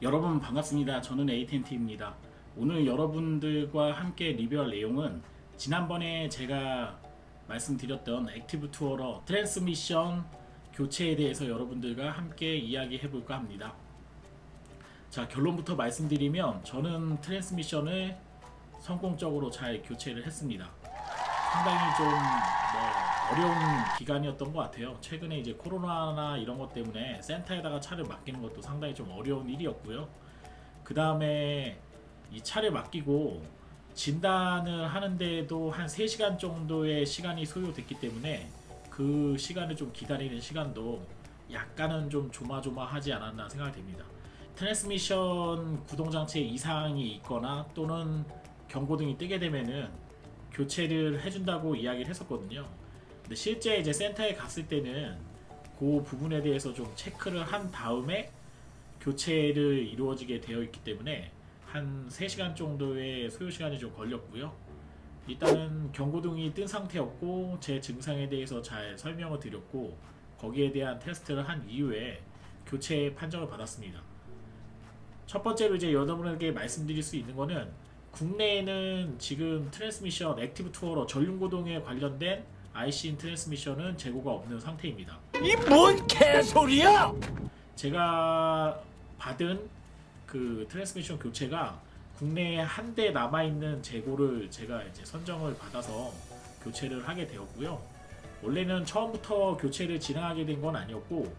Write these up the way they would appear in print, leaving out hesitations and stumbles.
여러분 반갑습니다. 저는 에이텐티입니다. 오늘 여러분들과 함께 리뷰할 내용은 지난번에 제가 말씀드렸던 액티브 투어러 트랜스미션 교체에 대해서 여러분들과 함께 이야기해 볼까 합니다. 자, 결론부터 말씀드리면 저는 트랜스미션을 성공적으로 잘 교체를 했습니다. 상당히 좀 어려운 기간이었던 것 같아요. 최근에 이제 코로나나 이런 것 때문에 센터에다가 차를 맡기는 것도 상당히 좀 어려운 일이었고요. 그 다음에 이 차를 맡기고 진단을 하는데도 한 3시간 정도의 시간이 소요됐기 때문에 그 시간을 좀 기다리는 시간도 약간은 좀 조마조마하지 않았나 생각됩니다. 트랜스미션 구동장치에 이상이 있거나 또는 경고등이 뜨게 되면은 교체를 해준다고 이야기를 했었거든요. 근데 실제 이제 센터에 갔을 때는 그 부분에 대해서 좀 체크를 한 다음에 교체를 이루어지게 되어 있기 때문에 한 3시간 정도의 소요 시간이 좀 걸렸고요. 일단은 경고등이 뜬 상태였고 제 증상에 대해서 잘 설명을 드렸고 거기에 대한 테스트를 한 이후에 교체 판정을 받았습니다. 첫 번째로 이제 여러분에게 말씀드릴 수 있는 거는 국내에는 지금 트랜스미션 액티브 투어러 전륜고동에 관련된 IC인 트랜스미션은 재고가 없는 상태입니다. 이 뭔 개소리야! 제가 받은 그 트랜스미션 교체가 국내에 한 대 남아있는 재고를 제가 이제 선정을 받아서 교체를 하게 되었고요. 원래는 처음부터 교체를 진행하게 된 건 아니었고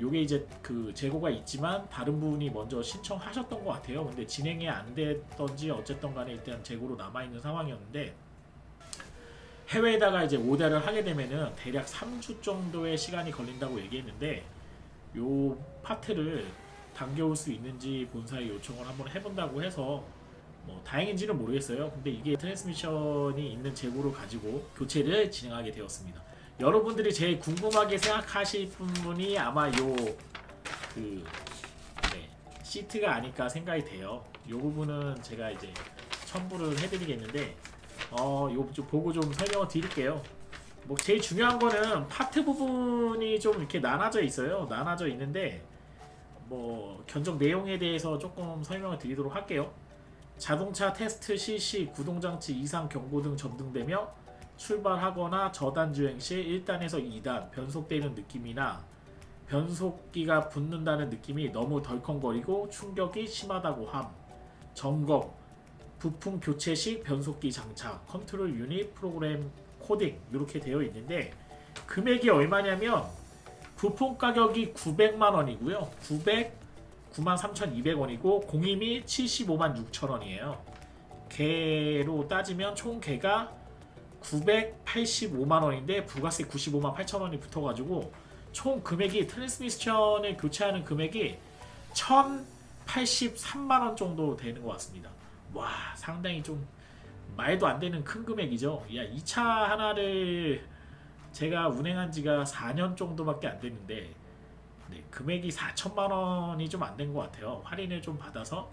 요게 이제 그 재고가 있지만 다른 분이 먼저 신청하셨던 것 같아요. 근데 진행이 안 됐던지 어쨌든 간에 일단 재고로 남아있는 상황이었는데 해외에다가 이제 오더를 하게 되면은 대략 3주 정도의 시간이 걸린다고 얘기했는데 요 파트를 당겨올 수 있는지 본사에 요청을 한번 해본다고 해서 뭐 다행인지는 모르겠어요. 근데 이게 트랜스미션이 있는 재고를 가지고 교체를 진행하게 되었습니다. 여러분들이 제일 궁금하게 생각하실 부분이 아마 그 시트가 아닐까 생각이 돼요. 요 부분은 제가 이제 첨부를 해드리겠는데 요거 좀 보고 좀 설명을 드릴게요. 뭐 제일 중요한 거는 파트 부분이 좀 이렇게 나눠져 있어요. 나눠져 있는데 뭐 견적 내용에 대해서 조금 설명을 드리도록 할게요. 자동차 테스트 실시 구동장치 이상 경고등 점등되며 출발하거나 저단 주행 시 1단에서 2단 변속되는 느낌이나 변속기가 붙는다는 느낌이 너무 덜컹거리고 충격이 심하다고 함. 점검 부품 교체 시 변속기 장착 컨트롤 유닛 프로그램 코딩 이렇게 되어 있는데 금액이 얼마냐면 부품 가격이 900만원이고요 93,200원이고 공임이 75만 6천원이에요. 개로 따지면 총 개가 985만원인데 부가세 95만 8천원이 붙어가지고 총 금액이 트랜스미션을 교체하는 금액이 1083만원 정도 되는 것 같습니다. 와, 상당히 좀 말도 안 되는 큰 금액이죠. 야, 이 차 하나를 제가 운행한 지가 4년 정도밖에 안 됐는데 금액이 4천만 원이 좀 안 된 것 같아요. 할인을 좀 받아서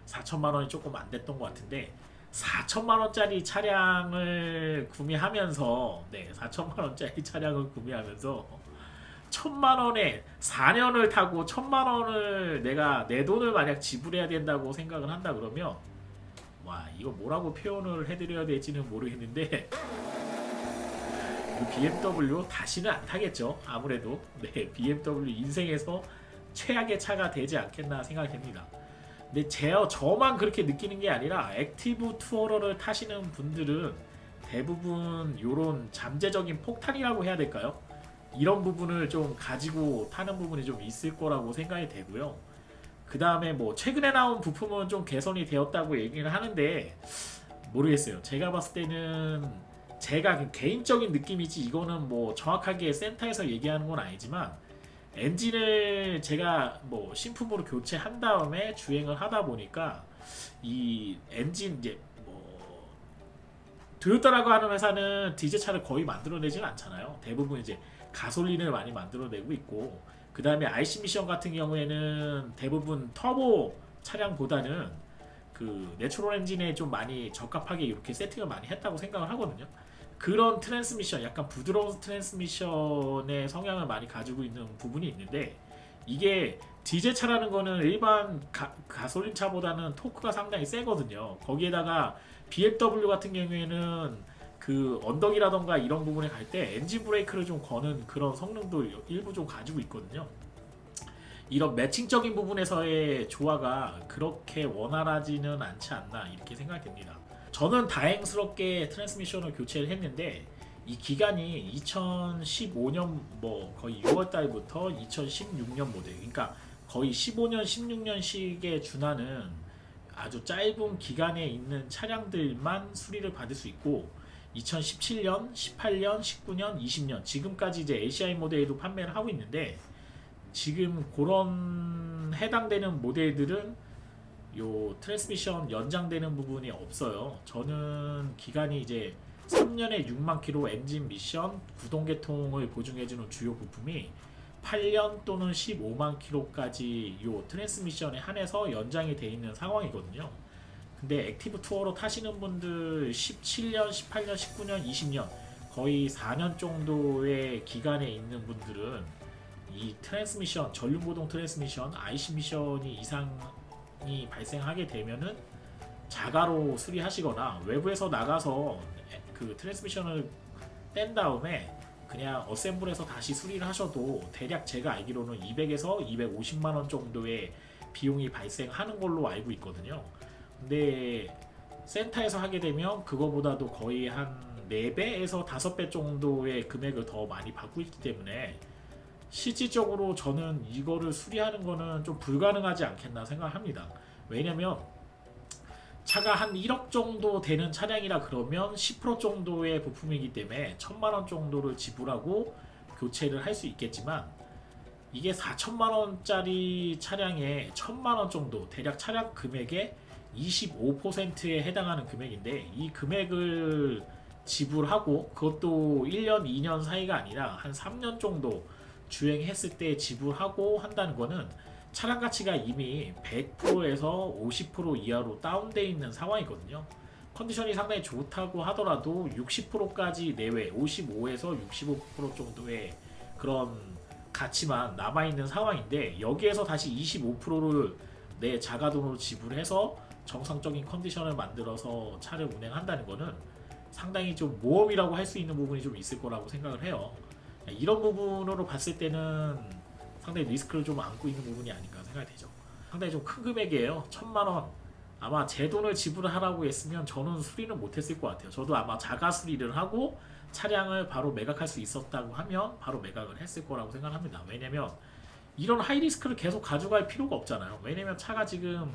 4천만 원이 조금 안 됐던 것 같은데 4천만 원짜리 차량을 구매하면서 4천만 원짜리 차량을 구매하면서 1천만 원에 4년을 타고 1천만 원을 내가 내 돈을 만약 지불해야 된다고 생각을 한다 그러면 와, 이거 뭐라고 표현을 해드려야 될지는 모르겠는데 BMW 다시는 안 타겠죠. 아무래도 BMW 인생에서 최악의 차가 되지 않겠나 생각합니다. 근데 저만 그렇게 느끼는 게 아니라 액티브 투어러를 타시는 분들은 대부분 요런 잠재적인 폭탄이라고 해야 될까요? 이런 부분을 좀 가지고 타는 부분이 좀 있을 거라고 생각이 되고요. 그 다음에 뭐 최근에 나온 부품은 좀 개선이 되었다고 얘기를 하는데 모르겠어요. 제가 봤을 때는 제가 개인적인 느낌이지 이거는 뭐 정확하게 센터에서 얘기하는 건 아니지만 엔진을 제가 뭐 신품으로 교체한 다음에 주행을 하다 보니까 이 엔진 이제 뭐 토요타라고 하는 회사는 디젤차를 거의 만들어내지는 않잖아요. 대부분 이제 가솔린을 많이 만들어내고 있고 그 다음에 IC 미션 같은 경우에는 대부분 터보 차량보다는 그 내추럴 엔진에 좀 많이 적합하게 이렇게 세팅을 많이 했다고 생각을 하거든요. 그런 트랜스미션, 약간 부드러운 트랜스미션의 성향을 많이 가지고 있는 부분이 있는데 이게 디젤 차라는 거는 일반 가솔린 차보다는 토크가 상당히 세거든요. 거기에다가 BMW 같은 경우에는 그 언덕이라던가 이런 부분에 갈 때 엔진 브레이크를 좀 거는 그런 성능도 일부 좀 가지고 있거든요. 이런 매칭적인 부분에서의 조화가 그렇게 원활하지는 않지 않나 이렇게 생각됩니다. 저는 다행스럽게 트랜스미션을 교체를 했는데 이 기간이 2015년 뭐 거의 6월 달부터 2016년 모델, 그러니까 거의 15년, 16년씩에 준하는 아주 짧은 기간에 있는 차량들만 수리를 받을 수 있고 2017년, 18년, 19년, 20년 지금까지 이제 ACI 모델도 판매를 하고 있는데 지금 그런 해당되는 모델들은 요 트랜스미션 연장되는 부분이 없어요. 저는 기간이 이제 3년에 6만 킬로 엔진 미션 구동계통을 보증해주는 주요 부품이 8년 또는 15만 킬로까지 요 트랜스미션에 한해서 연장이 돼 있는 상황이거든요. 근데 액티브 투어로 타시는 분들 17년, 18년, 19년, 20년 거의 4년 정도의 기간에 있는 분들은 이 트랜스미션, 전륜고동 트랜스미션, IC 미션이 이상이 발생하게 되면은 자가로 수리하시거나 외부에서 나가서 그 트랜스미션을 뗀 다음에 그냥 어셈블해서 다시 수리를 하셔도 대략 제가 알기로는 200에서 250만 원 정도의 비용이 발생하는 걸로 알고 있거든요. 근데 센터에서 하게 되면 그거보다도 거의 한 4배에서 5배 정도의 금액을 더 많이 받고 있기 때문에 실질적으로 저는 이거를 수리하는 거는 좀 불가능하지 않겠나 생각합니다. 왜냐면 차가 한 1억 정도 되는 차량이라 그러면 10% 정도의 부품이기 때문에 1000만 원 정도를 지불하고 교체를 할 수 있겠지만 이게 4천만 원짜리 차량에 1000만 원 정도 대략 차량 금액의 25%에 해당하는 금액인데 이 금액을 지불하고 그것도 1년, 2년 사이가 아니라 한 3년 정도 주행했을 때 지불하고 한다는 거는 차량 가치가 이미 100%에서 50% 이하로 다운되어 있는 상황이거든요. 컨디션이 상당히 좋다고 하더라도 60%까지 내외, 55에서 65% 정도의 그런 가치만 남아있는 상황인데 여기에서 다시 25%를 내 자가돈으로 지불해서 정상적인 컨디션을 만들어서 차를 운행한다는 거는 상당히 좀 모험이라고 할 수 있는 부분이 좀 있을 거라고 생각을 해요. 이런 부분으로 봤을 때는 상당히 리스크를 좀 안고 있는 부분이 아닌가 생각이 되죠. 상당히 좀 큰 금액이에요. 1000만 원. 아마 제 돈을 지불하라고 했으면 저는 수리는 못했을 것 같아요. 저도 아마 자가 수리를 하고 차량을 바로 매각할 수 있었다고 하면 바로 매각을 했을 거라고 생각합니다. 왜냐면 이런 하이 리스크를 계속 가져갈 필요가 없잖아요. 왜냐면 차가 지금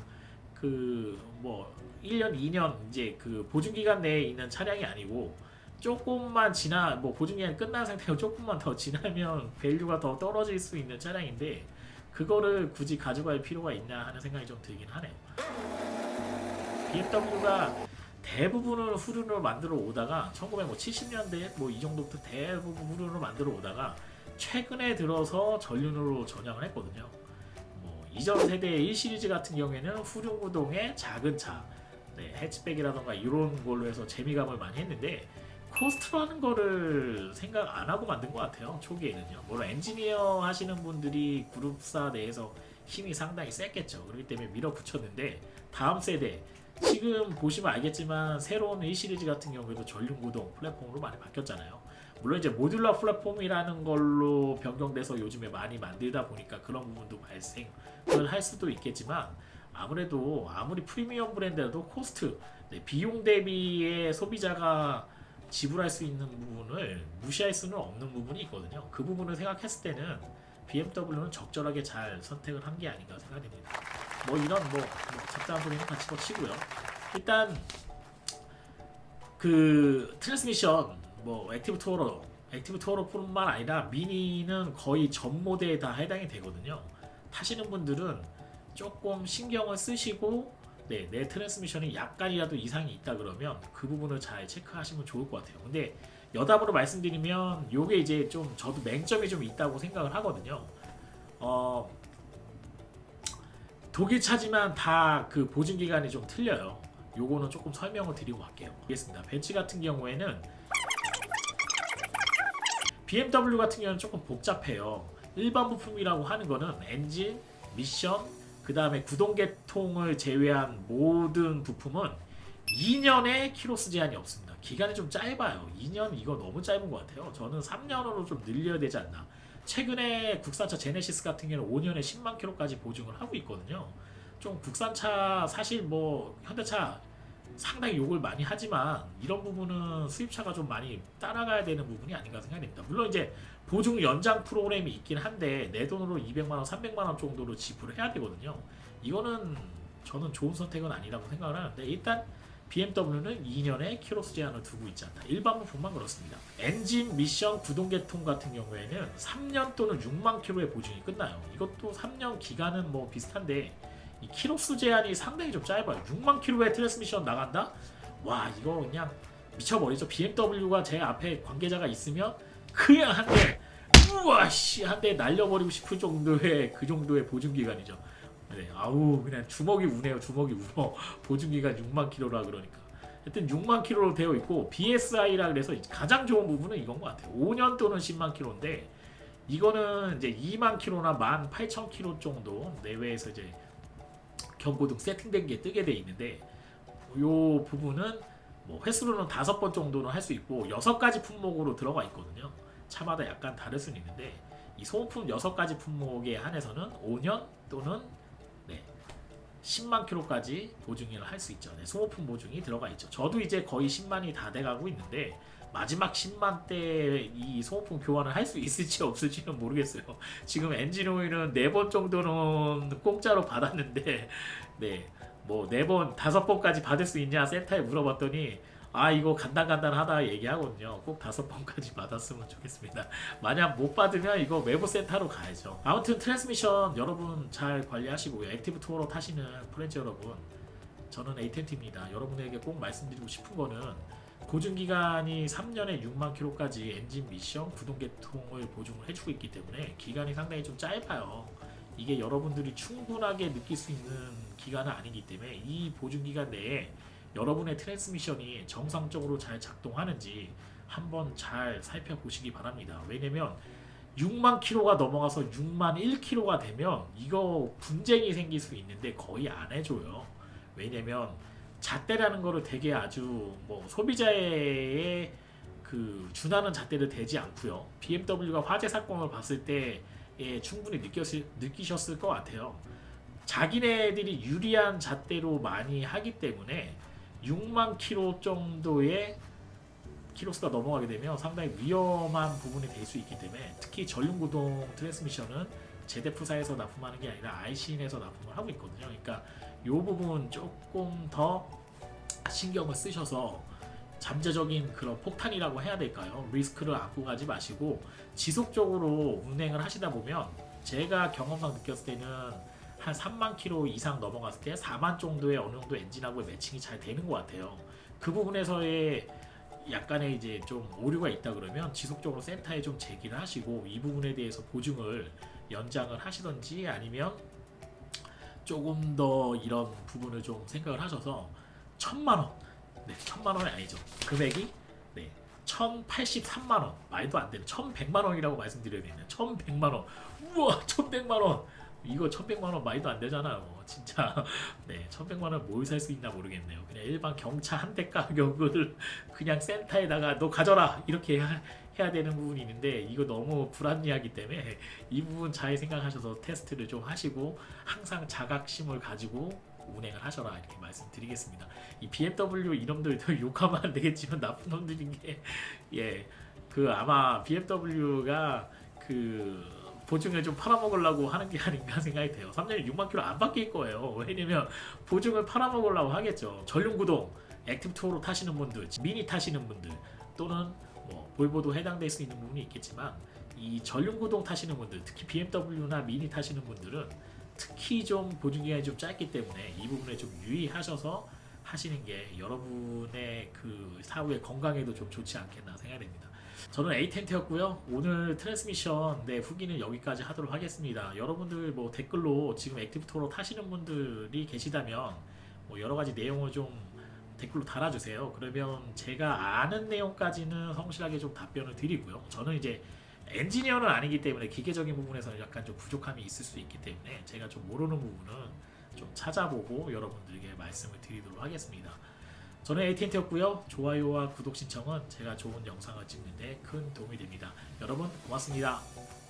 그 뭐 1년, 2년 이제 그 보증 기간 내에 있는 차량이 아니고 조금만 지나 뭐 보증 기간이 끝난 상태고 조금만 더 지나면 밸류가 더 떨어질 수 있는 차량인데 그거를 굳이 가져갈 필요가 있나 하는 생각이 좀 들긴 하네요. BMW가 대부분을 후륜으로 만들어 오다가 1970년대 뭐 이 정도부터 대부분 후륜으로 만들어 오다가 최근에 들어서 전륜으로 전향을 했거든요. 뭐 이전 세대의 1 시리즈 같은 경우에는 후륜 구동의 작은 차, 해치백이라던가 이런 걸로 해서 재미감을 많이 했는데 코스트라는 거를 생각 안 하고 만든 것 같아요. 초기에는요. 물론 엔지니어 하시는 분들이 그룹사 내에서 힘이 상당히 셌겠죠. 그렇기 때문에 밀어붙였는데 다음 세대 지금 보시면 알겠지만 새로운 1 시리즈 같은 경우에도 전륜구동 플랫폼으로 많이 바뀌었잖아요. 물론 이제 모듈러 플랫폼이라는 걸로 변경돼서 요즘에 많이 만들다 보니까 그런 부분도 발생을 할 수도 있겠지만 아무래도 아무리 프리미엄 브랜드라도 코스트, 비용 대비의 소비자가 지불할 수 있는 부분을 무시할 수는 없는 부분이 있거든요. 그 부분을 생각했을 때는 BMW는 적절하게 잘 선택을 한 게 아닌가 생각됩니다. 뭐 이런 뭐 잡다한 소리는 같이 거치고요. 일단 그 트랜스미션 뭐 액티브 투어로뿐만 아니라 미니는 거의 전 모델에 다 해당이 되거든요. 타시는 분들은 조금 신경을 쓰시고 내 트랜스미션이 약간이라도 이상이 있다 그러면 그 부분을 잘 체크하시면 좋을 것 같아요. 근데 여담으로 말씀드리면 요게 이제 좀 저도 맹점이 좀 있다고 생각을 하거든요. 독일 차지만 다 그 보증 기간이 좀 틀려요. 요거는 조금 설명을 드리고 갈게요. 알겠습니다. 벤츠 같은 경우에는 BMW 같은 경우는 조금 복잡해요. 일반 부품이라고 하는 거는 엔진, 미션, 그 다음에 구동계통을 제외한 모든 부품은 2년의 키로수 제한이 없습니다. 기간이 좀 짧아요. 2년 이거 너무 짧은 것 같아요. 저는 3년으로 좀 늘려야 되지 않나. 최근에 국산차 제네시스 같은 경우는 5년에 10만 킬로까지 보증을 하고 있거든요. 좀 국산차 사실 뭐 현대차 상당히 욕을 많이 하지만 이런 부분은 수입차가 좀 많이 따라가야 되는 부분이 아닌가 생각됩니다. 물론 이제 보증 연장 프로그램이 있긴 한데 내 돈으로 200만 원, 300만 원 정도로 지불을 해야 되거든요. 이거는 저는 좋은 선택은 아니라고 생각을 하는데 일단 BMW는 2년의 키로수 제한을 두고 있지 않다. 일반 부품만 그렇습니다. 엔진, 미션, 구동계통 같은 경우에는 3년 또는 6만 킬로의 보증이 끝나요. 이것도 3년 기간은 뭐 비슷한데 이 키로수 제한이 상당히 좀 짧아요. 6만 킬로의 트랜스미션 나간다? 와 이거 그냥 미쳐버리죠. BMW가 제 앞에 관계자가 있으면 그냥 한 대 우와 씨 한 대 날려버리고 싶을 정도의 그 정도의 보증 기간이죠. 네, 아우 그냥 주먹이 우네요. 주먹이 울어. 보증기간 6만 킬로라 그러니까. 하여튼 6만 킬로로 되어 있고 BSI라 그래서 가장 좋은 부분은 이건 것 같아요. 5년 또는 10만 킬로인데 이거는 이제 2만 킬로나 18,000 킬로 정도 내외에서 이제 경고등 세팅된 게 뜨게 돼 있는데 요 부분은 뭐 횟수로는 5번 정도는 할 수 있고 6가지 품목으로 들어가 있거든요. 차마다 약간 다를 수는 있는데 이 소모품 6가지 품목에 한해서는 5년 또는 10만 킬로까지 보증을 할 수 있죠. 네, 소모품 보증이 들어가 있죠. 저도 이제 거의 10만이 다 돼가고 있는데 마지막 10만 때 이 소모품 교환을 할 수 있을지 없을지는 모르겠어요. 지금 엔진 오일은 4번 정도는 공짜로 받았는데 네, 뭐 4번, 5번까지 받을 수 있냐 센터에 물어봤더니 아 이거 간단하다 얘기하거든요. 꼭 5번까지 받았으면 좋겠습니다. 만약 못 받으면 이거 외부 센터로 가야죠. 아무튼 트랜스미션 여러분 잘 관리하시고요. 액티브 투어로 타시는 프렌즈 여러분, 저는 에이텐트입니다. 여러분에게 꼭 말씀드리고 싶은 거는 보증기간이 3년에 6만 킬로까지 엔진 미션 구동계통을 보증을 해주고 있기 때문에 기간이 상당히 좀 짧아요. 이게 여러분들이 충분하게 느낄 수 있는 기간은 아니기 때문에 이 보증기간 내에 여러분의 트랜스미션이 정상적으로 잘 작동하는지 한번 잘 살펴보시기 바랍니다. 왜냐면 6만 킬로가 넘어가서 6만 1킬로가 되면 이거 분쟁이 생길 수 있는데 거의 안 해줘요. 왜냐면 잣대라는 거를 되게 아주 뭐 소비자의 그 준하는 잣대를 대지 않고요. BMW가 화재 사건을 봤을 때 충분히 느끼셨을 것 같아요. 자기네들이 유리한 잣대로 많이 하기 때문에 6만 킬로 정도의 키로수가 넘어가게 되면 상당히 위험한 부분이 될 수 있기 때문에 특히 전륜구동 트랜스미션은 제데프사에서 납품하는 게 아니라 아이신에서 납품을 하고 있거든요. 그러니까 이 부분 조금 더 신경을 쓰셔서 잠재적인 그런 폭탄이라고 해야 될까요? 리스크를 안고 가지 마시고 지속적으로 운행을 하시다 보면 제가 경험상 느꼈을 때는 한 3만 킬로 이상 넘어갔을 때 4만 정도의 어느 정도 엔진하고 매칭이 잘 되는 것 같아요. 그 부분에서의 약간의 이제 좀 오류가 있다 그러면 지속적으로 센터에 좀 제기를 하시고 이 부분에 대해서 보증을 연장을 하시던지 아니면 조금 더 이런 부분을 좀 생각을 하셔서 1,000만 원, 네, 1,000만 원이 아니죠. 금액이 1,083만 원, 말도 안 되는 1,100만 원이라고 말씀드려야 되네요. 1,100만 원, 우와, 1,100만 원. 이거 1,100만 원 말도 안 되잖아요. 진짜. 네, 1,100만 원 뭘 살 수 있나 모르겠네요. 그냥 일반 경차 한 대 가격을 그냥 센터에다가 너 가져라 이렇게 해야 되는 부분이 있는데 이거 너무 불합리하기 때문에 이 부분 잘 생각하셔서 테스트를 좀 하시고 항상 자각심을 가지고 운행을 하셔라 이렇게 말씀드리겠습니다. 이 BMW 이놈들도 욕하면 안 되겠지만 나쁜 놈들인 게 그 아마 BMW가 그 보증을 좀 팔아먹으려고 하는 게 아닌가 생각이 돼요. 3년에 6만 킬로 안 바뀔 거예요. 왜냐면 보증을 팔아먹으려고 하겠죠. 전륜구동, 액티브 투어로 타시는 분들, 미니 타시는 분들 또는 뭐 볼보도 해당될 수 있는 부분이 있겠지만 이 전륜구동 타시는 분들, 특히 BMW나 미니 타시는 분들은 특히 좀 보증기간이 좀 짧기 때문에 이 부분에 좀 유의하셔서 하시는 게 여러분의 그 사후의 건강에도 좀 좋지 않겠나 생각됩니다. 저는 에이텐트였고요. 오늘 트랜스미션 후기는 여기까지 하도록 하겠습니다. 여러분들 뭐 댓글로 지금 액티브 투어로 타시는 분들이 계시다면 뭐 여러 가지 내용을 좀 댓글로 달아주세요. 그러면 제가 아는 내용까지는 성실하게 좀 답변을 드리고요. 저는 이제 엔지니어는 아니기 때문에 기계적인 부분에서는 약간 좀 부족함이 있을 수 있기 때문에 제가 좀 모르는 부분은 좀 찾아보고 여러분들에게 말씀을 드리도록 하겠습니다. 저는 AT&T였고요. 좋아요와 구독 신청은 제가 좋은 영상을 찍는 데 큰 도움이 됩니다. 여러분 고맙습니다.